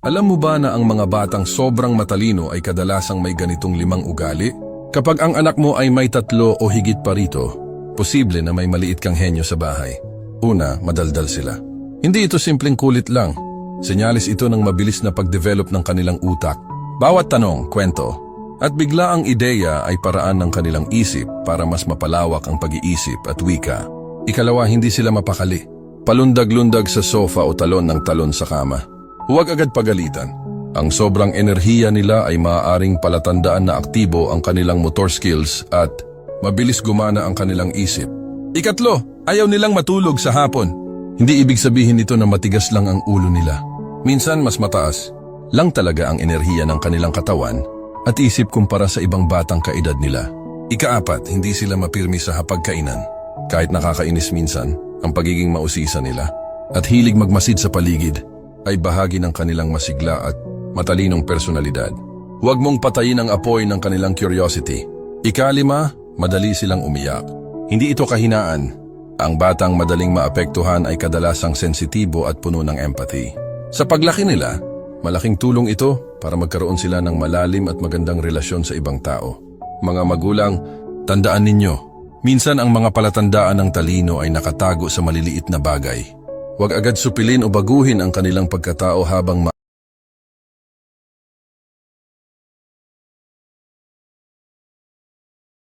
Alam mo ba na ang mga batang sobrang matalino ay kadalasang may ganitong 5 ugali? Kapag ang anak mo ay may 3 o higit pa rito, posible na may maliit kang henyo sa bahay. Una, madaldal sila. Hindi ito simpleng kulit lang. Senyalis ito ng mabilis na pagdevelop ng kanilang utak. Bawat tanong, kwento, at bigla ang ideya ay paraan ng kanilang isip para mas mapalawak ang pag-iisip at wika. Ikalawa, hindi sila mapakali. Palundag-lundag sa sofa o talon ng talon sa kama. Huwag agad pagalitan. Ang sobrang enerhiya nila ay maaaring palatandaan na aktibo ang kanilang motor skills at mabilis gumana ang kanilang isip. Ikatlo, ayaw nilang matulog sa hapon. Hindi ibig sabihin nito na matigas lang ang ulo nila. Minsan mas mataas lang talaga ang enerhiya ng kanilang katawan at isip kumpara sa ibang batang kaedad nila. Ika-4, hindi sila mapirmi sa hapagkainan. Kahit nakakainis minsan, ang pagiging mausisa nila at hilig magmasid sa paligid ay bahagi ng kanilang masigla at matalinong personalidad. Huwag mong patayin ang apoy ng kanilang curiosity. Ika-5, madali silang umiyak. Hindi ito kahinaan. Ang batang madaling maapektuhan ay kadalasang sensitibo at puno ng empathy. Sa paglaki nila, malaking tulong ito para magkaroon sila ng malalim at magandang relasyon sa ibang tao. Mga magulang, tandaan ninyo, minsan ang mga palatandaan ng talino ay nakatago sa maliliit na bagay. Huwag agad supilin o baguhin ang kanilang pagkatao habang